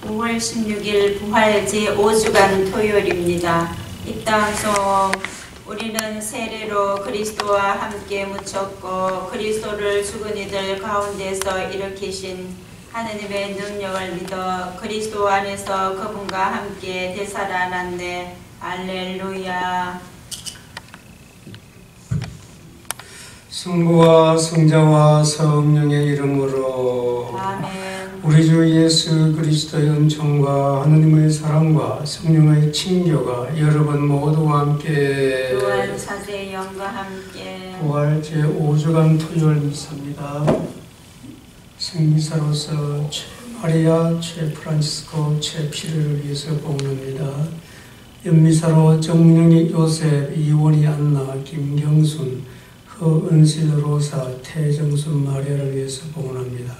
5월 16일 부활 제5주간 토요일입니다. 입다함송 우리는 세례로 그리스도와 함께 묻혔고 그리스도를 죽은 이들 가운데서 일으키신 하느님의 능력을 믿어 그리스도 안에서 그분과 함께 되살아났네. 할렐루야. 성부와 성자와 성령의 이름으로 아멘. 우리 주 예수 그리스도의 은총과 하느님의 사랑과 성령의 친교가 여러분 모두와 함께 또한 사제의 영과 함께 부활 제5주간 토요일 미사입니다. 생미사로서 최 마리아, 최 프란치스코, 최 피레를 위해서 봉헌합니다. 연미사로 정명희, 요셉, 이원희, 안나, 김경순, 허은실, 로사, 태정순, 마리아를 위해서 봉헌합니다.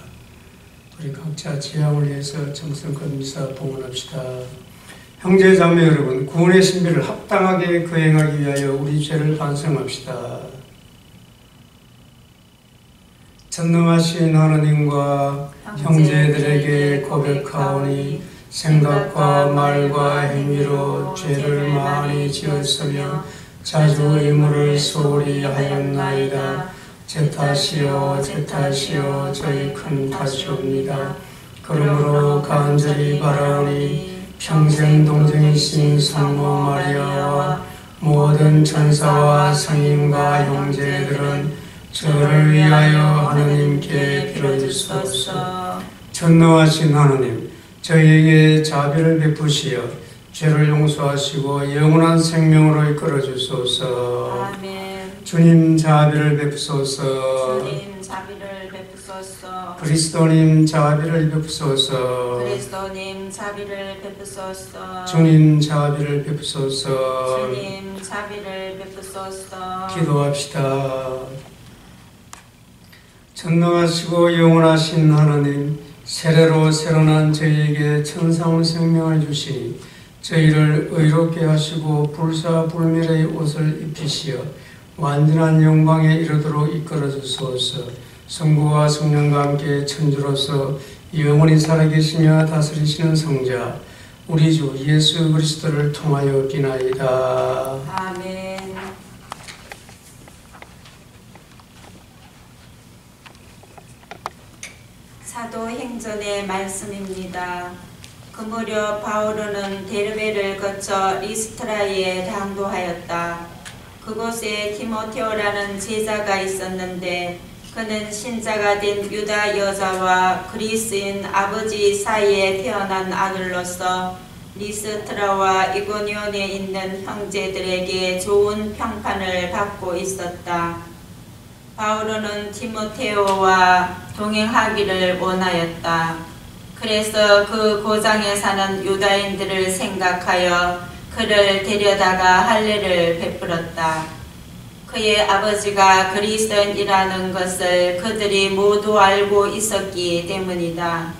우리 각자 지향을 위해서 정성껏 미사 봉헌합시다. 형제 자매 여러분, 구원의 신비를 합당하게 거행하기 위하여 우리 죄를 반성합시다. 전능하신 하나님과 형제들에게 고백하오니 생각과 말과 행위로 죄를 많이 지었으며 자주 의무를 소홀히 하였나이다. 제 탓이요 제 탓이요 저희 큰 탓이옵니다. 그러므로 간절히 바라오니 평생 동정이신 성모 마리아와 모든 천사와 성인과 형제들은 저를 위하여 하느님께 빌어주소서. 전능하신 하느님, 저희에게 자비를 베푸시어 죄를 용서하시고 영원한 생명으로 이끌어 주소서. 아멘. 주님 자비를 베푸소서. 주님 자비를 베푸소서. 그리스도님 자비를 베푸소서. 그리스도님 자비를 베푸소서. 주님 자비를 베푸소서. 주님 자비를 베푸소서. 기도합시다. 전능하시고 영원하신 하나님, 세례로 새로난 저희에게 천상의 생명을 주시니 저희를 의롭게 하시고 불사불멸의 옷을 입히시어 완전한 영광에 이르도록 이끌어 주소서. 성부와 성령과 함께 천주로서 영원히 살아계시며 다스리시는 성자 우리 주 예수 그리스도를 통하여 비나이다. 아멘. 사도행전의 말씀입니다. 그 무렵 바오로는 데르베를 거쳐 리스트라에 당도하였다. 그곳에 디모테오라는 제자가 있었는데 그는 신자가 된 유다 여자와 그리스인 아버지 사이에 태어난 아들로서 리스트라와 이고니온에 있는 형제들에게 좋은 평판을 받고 있었다. 바오로는 디모테오와 동행하기를 원하였다. 그래서 그 고장에 사는 유다인들을 생각하여 그를 데려다가 할례를 베풀었다. 그의 아버지가 그리스도인이라는 것을 그들이 모두 알고 있었기 때문이다.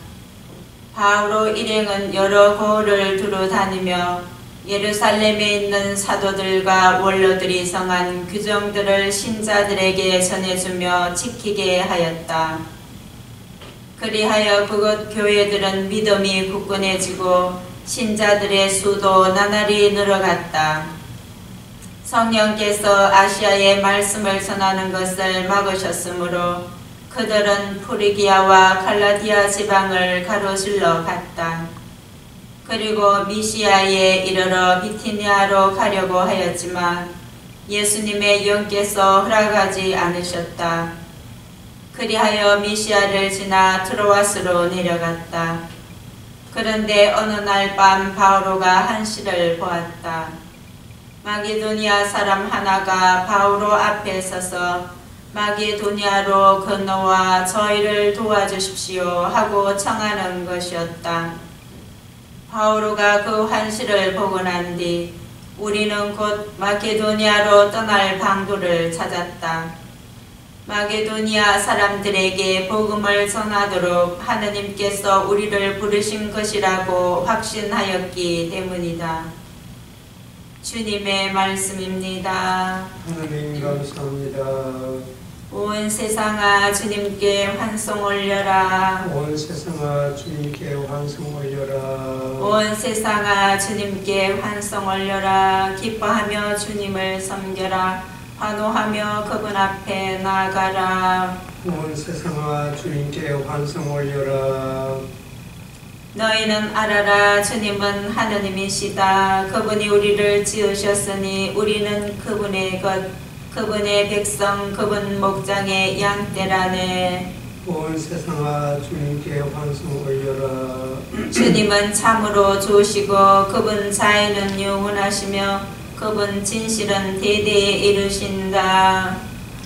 바오로 일행은 여러 고을을 두루 다니며 예루살렘에 있는 사도들과 원로들이 정한 규정들을 신자들에게 전해주며 지키게 하였다. 그리하여 그곳 교회들은 믿음이 굳건해지고 신자들의 수도 나날이 늘어갔다. 성령께서 아시아에 말씀을 전하는 것을 막으셨으므로 그들은 프리기아와 갈라디아 지방을 가로질러 갔다. 그리고 미시아에 이르러 비티니아로 가려고 하였지만 예수님의 영께서 허락하지 않으셨다. 그리하여 미시아를 지나 트로아스로 내려갔다. 그런데 어느 날 밤 바오로가 한시를 보았다. 마게도니아 사람 하나가 바오로 앞에 서서 마게도니아로 건너와 저희를 도와주십시오 하고 청하는 것이었다. 바오로가 그 환시를 보고 난 뒤 우리는 곧 마게도니아로 떠날 방도를 찾았다. 마게도니아 사람들에게 복음을 전하도록 하느님께서 우리를 부르신 것이라고 확신하였기 때문이다. 주님의 말씀입니다. 하나님 감사합니다. 온 세상아 주님께 환송 올려라. 온 세상아 주님께 환송 올려라. 온 세상아 주님께 환송 올려라. 기뻐하며 주님을 섬겨라. 환호하며 그분 앞에 나아가라. 온 세상아 주님께 환송 올려라. 너희는 알아라. 주님은 하느님이시다. 그분이 우리를 지으셨으니 우리는 그분의 것, 그분의 백성, 그분 목장의 양떼라네. 온 세상아 주님께 환송 올려라. 주님은 참으로 좋으시고 그분 자애는 영원하시며 그분 진실은 대대에 이르신다.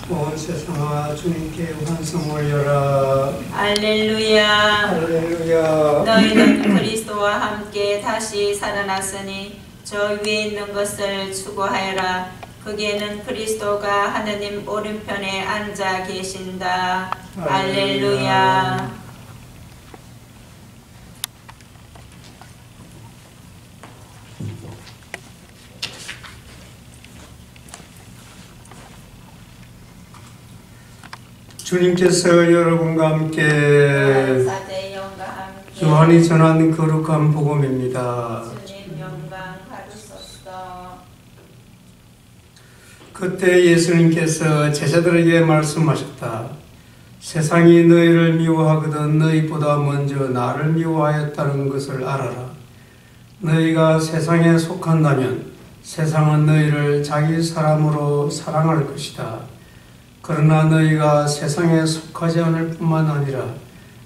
온 세상아 주님께 환송 올려라. 알렐루야. 할렐루야. 너희는 그리스도와 함께 다시 살아났으니 저 위에 있는 것을 추구하여라. 거기에는 그리스도가 하느님 오른편에 앉아 계신다. 알렐루야. 주님께서 여러분과 함께 사제 영과 함께 요한이 전한 거룩한 복음입니다. 주님 영광 받으소서. 그때 예수님께서 제자들에게 말씀하셨다. 세상이 너희를 미워하거든 너희보다 먼저 나를 미워하였다는 것을 알아라. 너희가 세상에 속한다면 세상은 너희를 자기 사람으로 사랑할 것이다. 그러나 너희가 세상에 속하지 않을 뿐만 아니라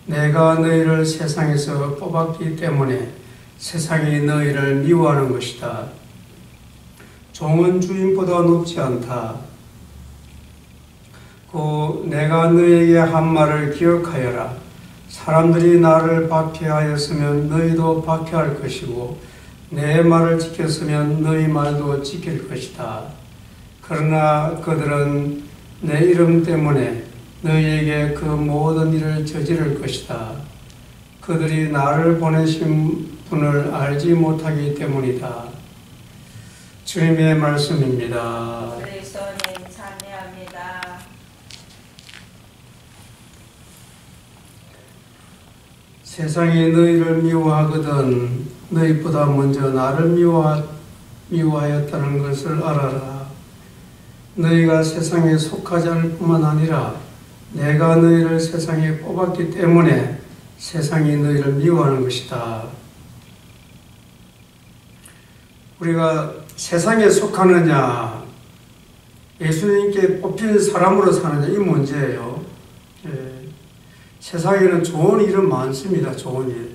내가 너희를 세상에서 뽑았기 때문에 세상이 너희를 미워하는 것이다. 종은 주인보다 높지 않다. 고 내가 너희에게 한 말을 기억하여라. 사람들이 나를 박해하였으면 너희도 박해할 것이고 내 말을 지켰으면 너희 말도 지킬 것이다. 그러나 그들은 내 이름 때문에 너희에게 그 모든 일을 저지를 것이다. 그들이 나를 보내신 분을 알지 못하기 때문이다. 주님의 말씀입니다. 그리스도님 찬미합니다. 세상이 너희를 미워하거든 너희보다 먼저 나를 미워하였다는 것을 알아라. 너희가 세상에 속하지 않을 뿐만 아니라 내가 너희를 세상에 뽑았기 때문에 세상이 너희를 미워하는 것이다. 우리가 세상에 속하느냐 예수님께 뽑힌 사람으로 사느냐 이 문제예요. 세상에는 좋은 일은 많습니다. 좋은 일.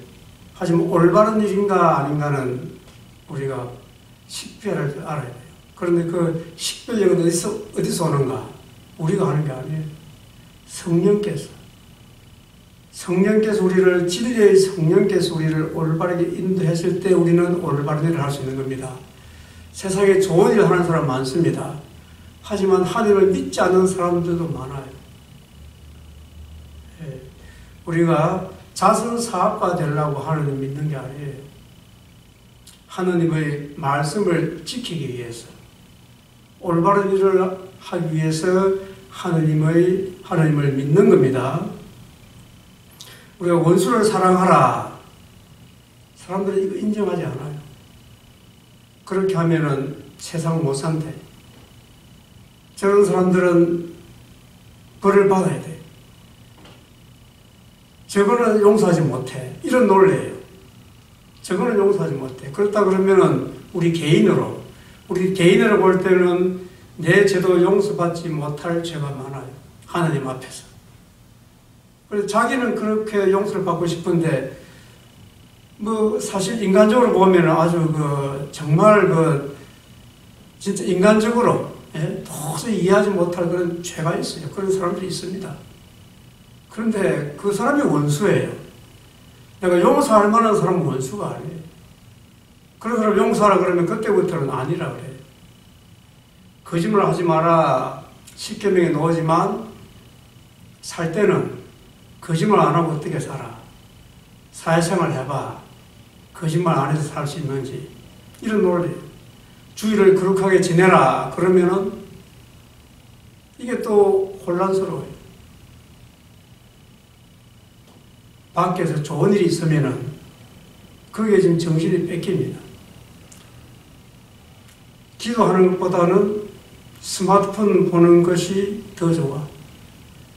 하지만 올바른 일인가 아닌가는 우리가 식별할 줄 알아야 돼요. 그런데 그 식별력은 어디서 오는가? 우리가 하는 게 아니에요. 성령께서 우리를 진리의 성령께서 우리를 올바르게 인도했을 때 우리는 올바른 일을 할 수 있는 겁니다. 세상에 좋은 일을 하는 사람 많습니다. 하지만 하나님을 믿지 않는 사람들도 많아요. 우리가 자선사업가 되려고 하나님 믿는 게 아니에요. 하나님의 말씀을 지키기 위해서 올바른 일을 하기 위해서 하나님을 믿는 겁니다. 우리가 원수를 사랑하라. 사람들이 이거 인정하지 않아요. 그렇게 하면은 세상 못 산대. 저런 사람들은 벌을 받아야 돼. 저거는 용서하지 못해. 이런 논리예요. 저거는 용서하지 못해. 그렇다 그러면은 우리 개인으로 볼 때는 내 죄도 용서받지 못할 죄가 많아요. 하나님 앞에서. 그래서 자기는 그렇게 용서를 받고 싶은데 사실 인간적으로 보면 아주 정말 진짜 인간적으로 도저히 이해하지 못할 그런 죄가 있어요. 그런 사람들이 있습니다. 그런데 그 사람이 원수예요. 내가 용서할 만한 사람은 원수가 아니에요. 그런 사람 용서하라 그러면 그때부터는 아니라 그래요. 거짓말 하지 마라. 십계명에 나오지만 살 때는 거짓말 안 하고 어떻게 살아? 사회생활 해봐. 거짓말 안 해서 살 수 있는지. 이런 논리. 주의를 거룩하게 지내라. 그러면은 이게 또 혼란스러워요. 밖에서 좋은 일이 있으면은 거기에 지금 정신이 뺏깁니다. 기도하는 것보다는 스마트폰 보는 것이 더 좋아.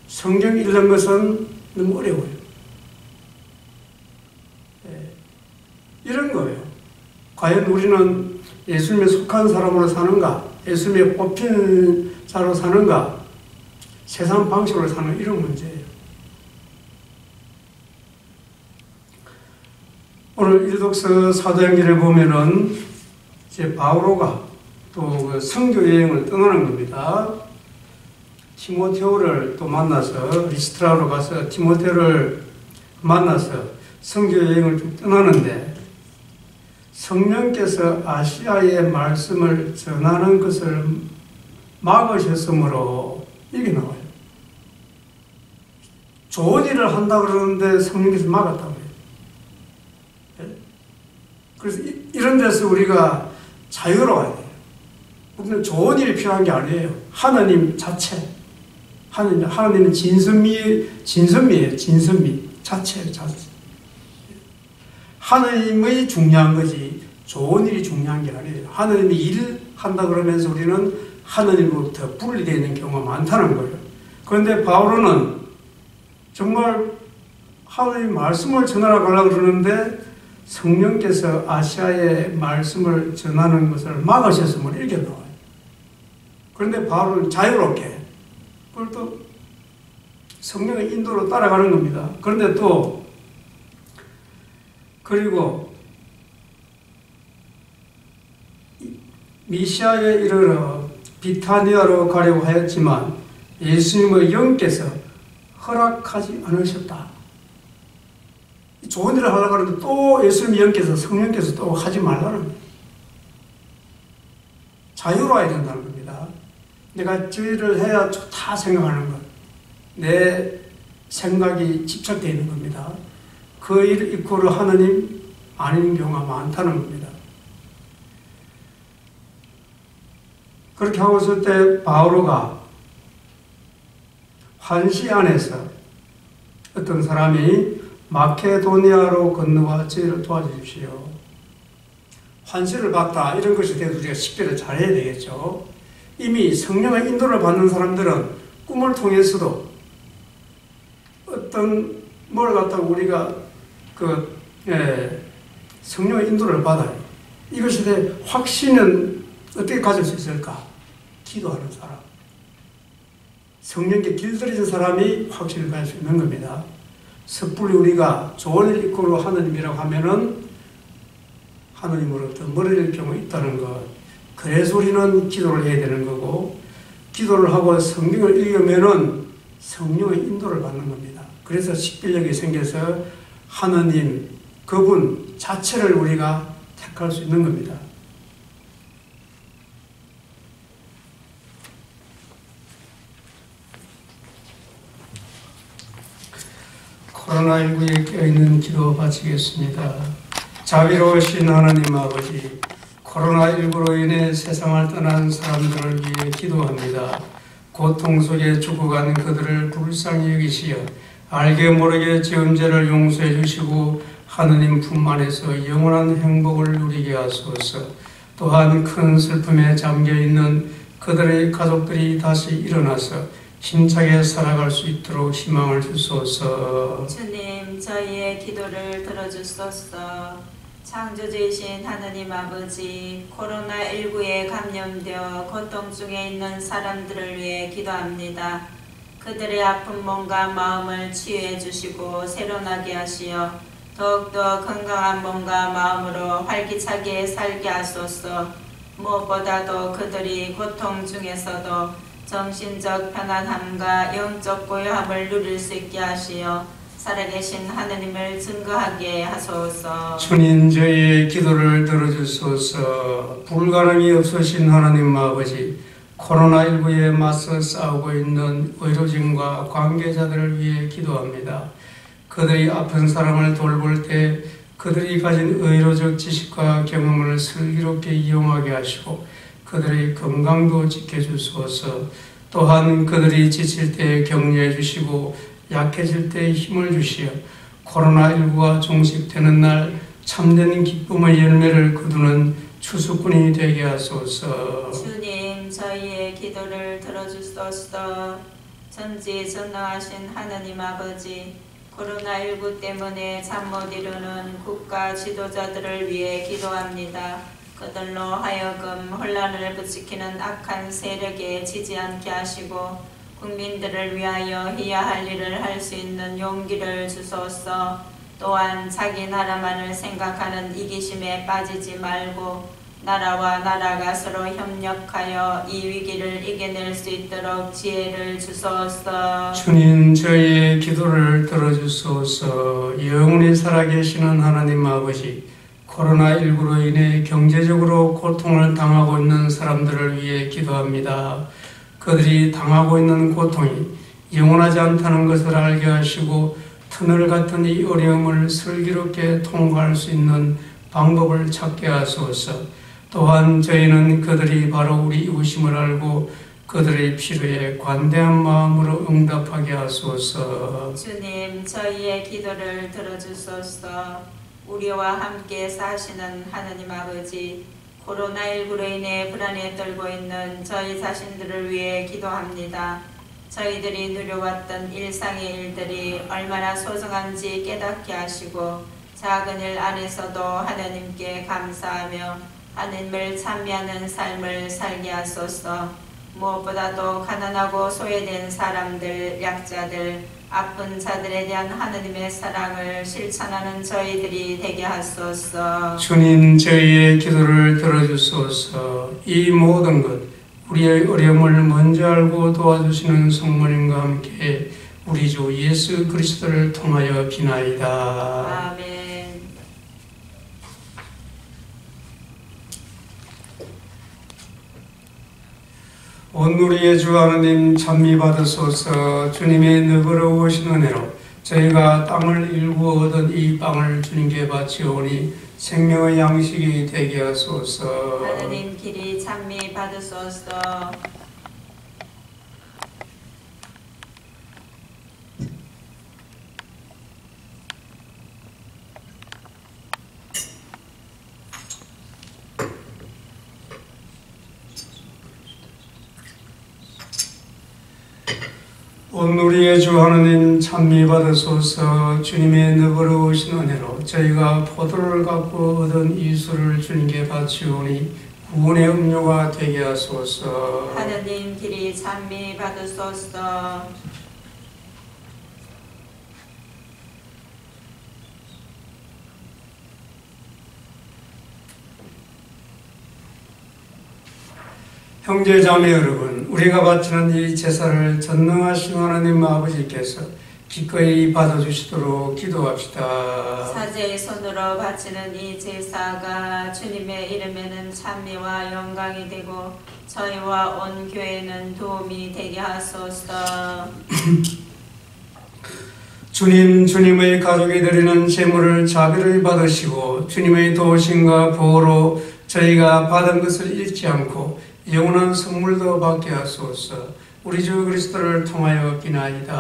성경 읽는 것은 너무 어려워요. 이런 거예요. 과연 우리는 예수님에 속한 사람으로 사는가? 예수님에 뽑힌 자로 사는가? 세상 방식으로 사는 이런 문제예요. 오늘 일독서 사도행전을 보면은 이제 바오로가 또 그 선교 여행을 떠나는 겁니다. 티모테오를 또 만나서 리스트라로 가서 티모테오를 만나서 선교 여행을 좀 떠나는데 성령께서 아시아의 말씀을 전하는 것을 막으셨으므로 이게 나와요. 좋은 일을 한다 그러는데 성령께서 막았다고 해요. 그래서 이런 데서 우리가 자유로워야 돼요. 우리는 좋은 일이 필요한 게 아니에요. 하나님 자체. 하나님은 진선미예요. 진선미. 자체예요. 자체. 하나님의 중요한 거지 좋은 일이 중요한 게 아니에요. 하나님이 일을 한다 그러면서 우리는 하나님으로부터 분리되어 있는 경우가 많다는 거예요. 그런데 바울은 정말 하나님 말씀을 전하러 가려고 그러는데 성령께서 아시아의 말씀을 전하는 것을 막으셨음을 이렇게 나와요. 그런데 바울은 자유롭게 그걸 또 성령의 인도로 따라가는 겁니다. 그런데 또 그리고 미시아에 이르러 비타니아로 가려고 하였지만 예수님의 영께서 허락하지 않으셨다. 좋은 일을 하려고 하는데 또 예수님의 영께서 성령께서 또 하지 말라는 거예요. 자유로워야 된다는 겁니다. 내가 저 일을 해야 좋다 생각하는 것. 내 생각이 집착되어 있는 겁니다. 그 일 이코르 하나님 아닌 경우가 많다는 겁니다. 그렇게 하고 있을 때 바오로가 환시 안에서 어떤 사람이 마케도니아로 건너와 저희를 도와주십시오. 환시를 받다 이런 것에 대해서 우리가 식별을 잘해야 되겠죠. 이미 성령의 인도를 받는 사람들은 꿈을 통해서도 어떤 뭘 갖다가 우리가 성령의 인도를 받아요. 이것에 대해 확신은 어떻게 가질 수 있을까? 기도하는 사람. 성령께 길들여진 사람이 확신을 가질 수 있는 겁니다. 섣불리 우리가 좋은 일 이끌어 하느님이라고 하면은 하느님으로부터 멀어질 경우가 있다는 것. 그래서 우리는 기도를 해야 되는 거고, 기도를 하고 성경을 읽으면은 성령의 인도를 받는 겁니다. 그래서 식별력이 생겨서 하느님, 그분 자체를 우리가 택할 수 있는 겁니다. 코로나19에 껴있는 기도 바치겠습니다. 자비로우신 하나님 아버지, 코로나19로 인해 세상을 떠난 사람들을 위해 기도합니다. 고통 속에 죽어가는 그들을 불쌍히 여기시어 알게 모르게 지은 죄를 용서해 주시고 하느님 품 안에서 영원한 행복을 누리게 하소서. 또한 큰 슬픔에 잠겨있는 그들의 가족들이 다시 일어나서 힘차게 살아갈 수 있도록 희망을 주소서. 주님, 저희의 기도를 들어주소서. 창조주이신 하느님 아버지, 코로나19에 감염되어 고통 중에 있는 사람들을 위해 기도합니다. 그들의 아픈 몸과 마음을 치유해 주시고 새로나게 하시어 더욱더 건강한 몸과 마음으로 활기차게 살게 하소서. 무엇보다도 그들이 고통 중에서도 정신적 편안함과 영적 고요함을 누릴 수 있게 하시어 살아계신 하느님을 증거하게 하소서. 주님, 저희의 기도를 들어주소서. 불가능이 없으신 하나님 아버지, 코로나19에 맞서 싸우고 있는 의료진과 관계자들을 위해 기도합니다. 그들이 아픈 사람을 돌볼 때 그들이 가진 의료적 지식과 경험을 슬기롭게 이용하게 하시고 그들의 건강도 지켜주소서. 또한 그들이 지칠 때 격려해 주시고 약해질 때 힘을 주시어 코로나19가 종식되는 날 참된 기쁨의 열매를 거두는 추수꾼이 되게 하소서. 주님, 저희의 기도를 들어주소서. 전지전능하신 하나님 아버지, 코로나19 때문에 잠 못 이루는 국가 지도자들을 위해 기도합니다. 그들로 하여금 혼란을 부추기는 악한 세력에 지지 않게 하시고 국민들을 위하여 해야 할 일을 할 수 있는 용기를 주소서. 또한 자기 나라만을 생각하는 이기심에 빠지지 말고 나라와 나라가 서로 협력하여 이 위기를 이겨낼 수 있도록 지혜를 주소서. 주님, 저희의 기도를 들어주소서. 영원히 살아계시는 하나님 아버지, 코로나19로 인해 경제적으로 고통을 당하고 있는 사람들을 위해 기도합니다. 그들이 당하고 있는 고통이 영원하지 않다는 것을 알게 하시고 터널 같은 이 어려움을 슬기롭게 통과할 수 있는 방법을 찾게 하소서. 또한 저희는 그들이 바로 우리 이웃임을 알고 그들의 필요에 관대한 마음으로 응답하게 하소서. 주님, 저희의 기도를 들어주소서. 우리와 함께 사시는 하나님 아버지, 코로나19로 인해 불안에 떨고 있는 저희 자신들을 위해 기도합니다. 저희들이 누려왔던 일상의 일들이 얼마나 소중한지 깨닫게 하시고 작은 일 안에서도 하나님께 감사하며 하나님을 찬미하는 삶을 살게 하소서. 무엇보다도 가난하고 소외된 사람들, 약자들, 아픈 자들에 대한 하나님의 사랑을 실천하는 저희들이 되게 하소서. 주님, 저희의 기도를 들어주소서. 이 모든 것, 우리의 어려움을 먼저 알고 도와주시는 성모님과 함께 우리 주 예수 그리스도를 통하여 비나이다. 아멘. 온누리의 주 하나님 찬미 받으소서. 주님의 너그러우신 은혜로 저희가 땅을 일구 얻은 이 빵을 주님께 바치오니 생명의 양식이 되게 하소서. 하나님 길이 찬미 받으소서. 온누리의 주 하나님 찬미 받으소서. 주님의 너그러우신 은혜로 저희가 포도를 갖고 얻은 이 술을 주님께 바치오니 구원의 음료가 되게 하소서. 하나님 길이 찬미 받으소서. 형제 자매 여러분, 우리가 바치는 이 제사를 전능하신 하나님 아버지께서 기꺼이 받아주시도록 기도합시다. 사제의 손으로 바치는 이 제사가 주님의 이름에는 찬미와 영광이 되고 저희와 온 교회는 도움이 되게 하소서. 주님, 주님의 가족이 드리는 제물을 자비를 받으시고 주님의 도우심과 보호로 저희가 받은 것을 잃지 않고 영원한 선물도 받게 하소서. 우리 주 그리스도를 통하여 비나이다.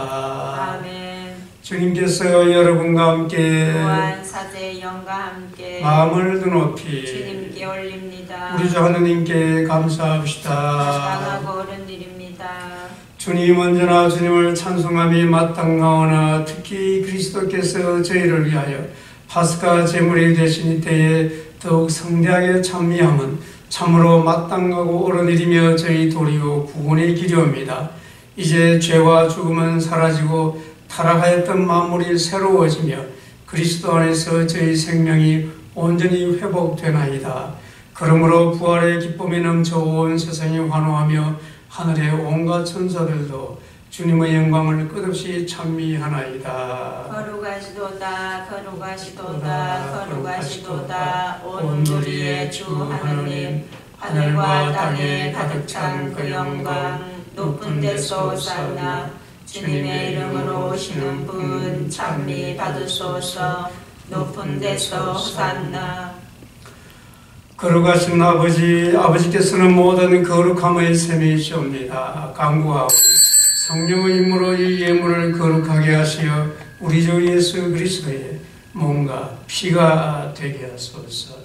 아멘. 주님께서 여러분과 함께 또한 사제의 영과 함께 마음을 드높이 주님께 올립니다. 우리 주 하느님께 감사합시다. 마땅하고 옳은 일입니다. 주님, 언제나 주님을 찬송함이 마땅하오나 특히 그리스도께서 저희를 위하여 파스카 제물이 되신 이때에 더욱 성대하게 찬미함은 참으로 마땅하고 옳은 일이며 저희 도리요 구원의 길이옵니다. 이제 죄와 죽음은 사라지고 타락하였던 만물이 새로워지며 그리스도 안에서 저희 생명이 온전히 회복되나이다. 그러므로 부활의 기쁨이 넘쳐 온 세상이 환호하며 하늘의 온갖 천사들도 주님의 영광을 끝없이 찬미하나이다. 거룩하시도다 거룩하시도다 거룩하시도다 온 우리의 주 하느님, 하늘과 땅에 가득 찬 그 영광 높은 데서 오산나. 주님의 이름으로 오시는 분 찬미 받으소서. 높은 데서 오산나. 거룩하신 아버지께서는 모든 거룩함의 셈이시옵니다. 간구하오니 성령의 힘으로 이 예물을 거룩하게 하시어 우리 주 예수 그리스도의 몸과 피가 되게 하소서.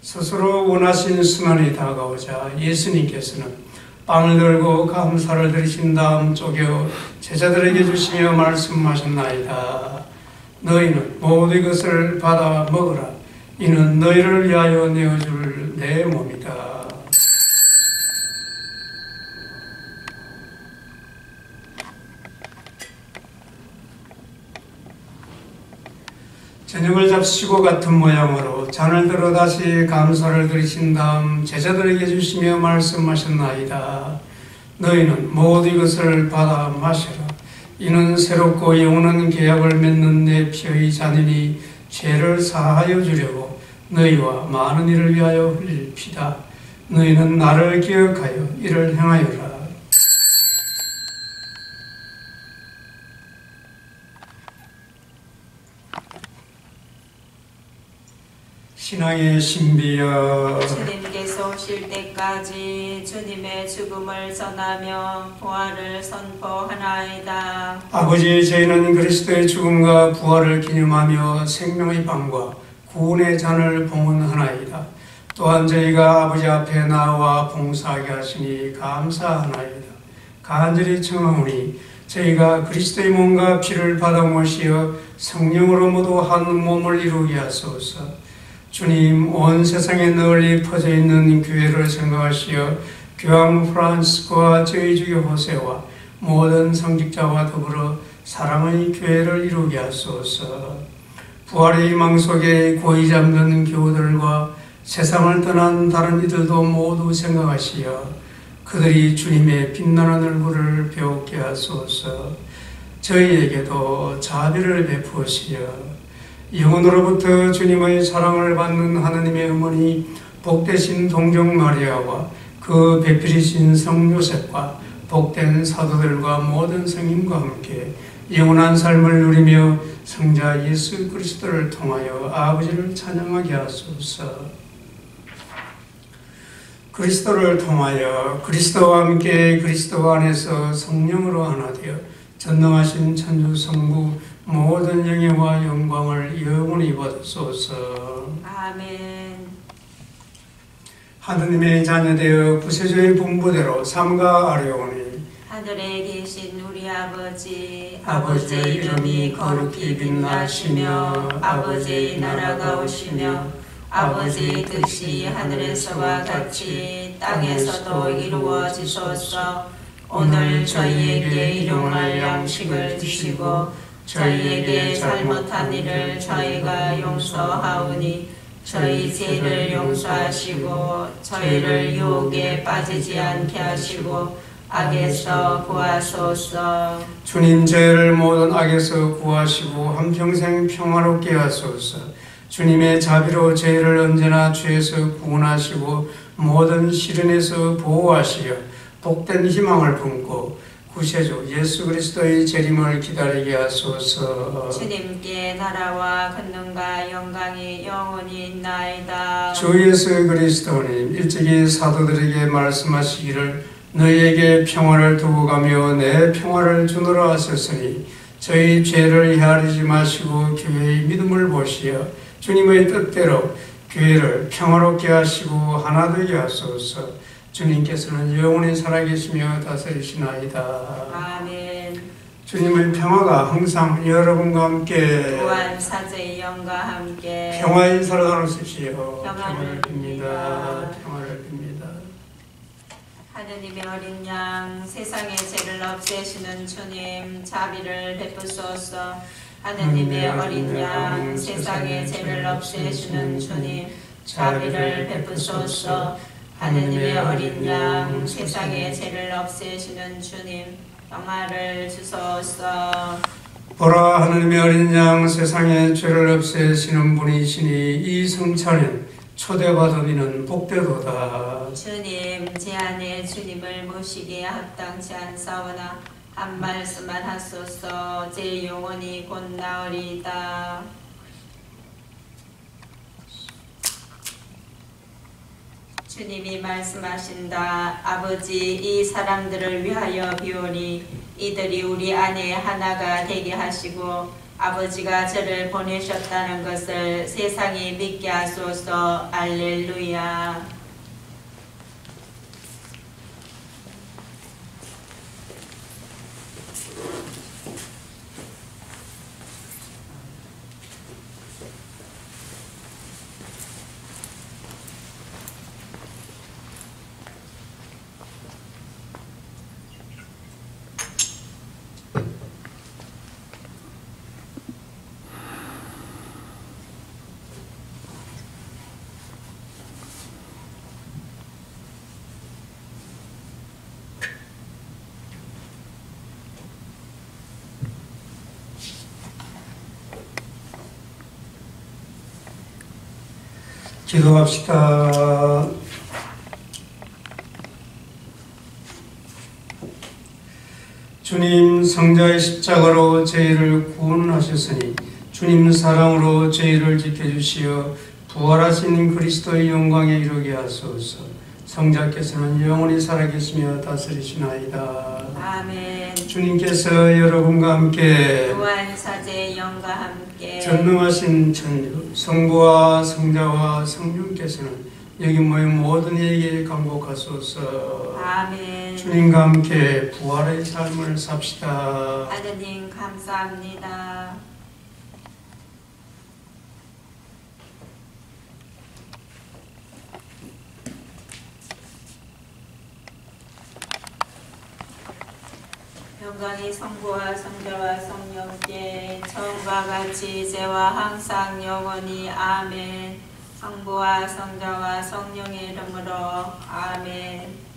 스스로 원하신 순환이 다가오자 예수님께서는 빵을 들고 감사를 드리신 다음 쪼개어 제자들에게 주시며 말씀하셨나이다. 너희는 모든 것을 받아 먹으라. 이는 너희를 위하여 내어줄 내 몸이다. 저녁을 잡수시고 같은 모양으로 잔을 들어 다시 감사를 드리신 다음 제자들에게 주시며 말씀하셨나이다. 너희는 모든 것을 받아 마시라. 이는 새롭고 영원한 계약을 맺는 내 피의 잔이니 죄를 사하여 주려고 너희와 많은 이를 위하여 흘릴 피다. 너희는 나를 기억하여 이를 행하여라. 신앙의 신비여, 주님께서 오실 때까지 주님의 죽음을 전하며 부활을 선포하나이다. 아버지, 저희는 그리스도의 죽음과 부활을 기념하며 생명의 빵과 구원의 잔을 봉헌하나이다. 또한 저희가 아버지 앞에 나와 봉사하게 하시니 감사하나이다. 간절히 청하오니 저희가 그리스도의 몸과 피를 받아 모시어 성령으로 모두 한 몸을 이루게 하소서. 주님, 온 세상에 널리 퍼져 있는 교회를 생각하시어 교황 프란시스코와 저희 주교 호세와 모든 성직자와 더불어 사랑의 교회를 이루게 하소서. 부활의 희망 속에 고이 잠든 교우들과 세상을 떠난 다른 이들도 모두 생각하시어 그들이 주님의 빛나는 얼굴을 배우게 하소서. 저희에게도 자비를 베푸시어 영원으로부터 주님의 사랑을 받는 하느님의 어머니 복되신 동정 마리아와 그 배필이신 성 요셉과 복된 사도들과 모든 성인과 함께 영원한 삶을 누리며 성자 예수 그리스도를 통하여 아버지를 찬양하게 하소서. 그리스도를 통하여 그리스도와 함께 그리스도 안에서 성령으로 하나 되어 전능하신 천주 성부 모든 영예와 영광을 영원히 받으소서. 아멘. 하느님의 자녀되어 구세주의 분부대로 삼가 아뢰오니 하늘에 계신 우리 아버지, 아버지의 이름이 거룩히 빛나시며 아버지의 나라가 오시며 아버지의 뜻이 하늘에서와 같이 땅에서도 이루어지소서. 오늘 저희에게 일용할 양식을 주시고 저희에게 잘못한 일을 저희가 용서하오니 저희 죄를 용서하시고 저희를 유혹에 빠지지 않게 하시고 악에서 구하소서. 주님, 저희를 모든 악에서 구하시고 한평생 평화롭게 하소서. 주님의 자비로 저희를 언제나 죄에서 구원하시고 모든 시련에서 보호하시어 복된 희망을 품고 구세주 예수 그리스도의 재림을 기다리게 하소서. 주님께 나라와 권능과 영광이 영원히 있나이다. 주 예수 그리스도님, 일찍이 사도들에게 말씀하시기를 너희에게 평화를 두고 가며 내 평화를 주노라 하셨으니 저희 죄를 헤아리지 마시고 교회의 믿음을 보시어 주님의 뜻대로 교회를 평화롭게 하시고 하나 되게 하소서. 주님께서는 영원히 살아계시며 다스리시나이다. 아멘. 주님의 평화가 항상 여러분과 함께 또한 사제의 영과 함께 평화의 인사를 나누십시오. 평화를 빕니다. 평화를 빕니다. 하느님의 어린 양, 세상의 죄를 없애시는 주님, 자비를 베푸소서. 하느님의 어린 양, 세상의 죄를 없애시는 주님, 자비를 베푸소서. 하느님의 어린 양, 세상의 죄를 없애시는 주님, 평화를 주소서. 보라, 하느님의 어린 양, 세상의 죄를 없애시는 분이시니 이 성찬은 초대받은 이는 복되도다. 주님, 제 안에 주님을 모시기에 합당치 않사오나 한 말씀만 하소서. 제 영혼이 곧 나으리이다. 주님이 말씀하신다. 아버지, 이 사람들을 위하여 비오니 이들이 우리 안에 하나가 되게 하시고 아버지가 저를 보내셨다는 것을 세상이 믿게 하소서. 알렐루야. 기도합시다. 주님, 성자의 십자가로 저희를 구원하셨으니 주님 사랑으로 저희를 지켜주시어 부활하신 그리스도의 영광에 이르게 하소서. 성자께서는 영원히 살아계시며 다스리시나이다. 아멘. 주님께서 여러분과 함께 또한 사제의 영과 함께 전능하신 천주 성부와 성자와 성령께서는 여기 모인 모든 이에게 강복하소서. 아멘. 주님과 함께 부활의 삶을 삽시다. 하느님 감사합니다. 영광이 성부와 성자와 성령께 처음과 같이 이제와 항상 영원히 아멘. 성부와 성자와 성령의 이름으로 아멘.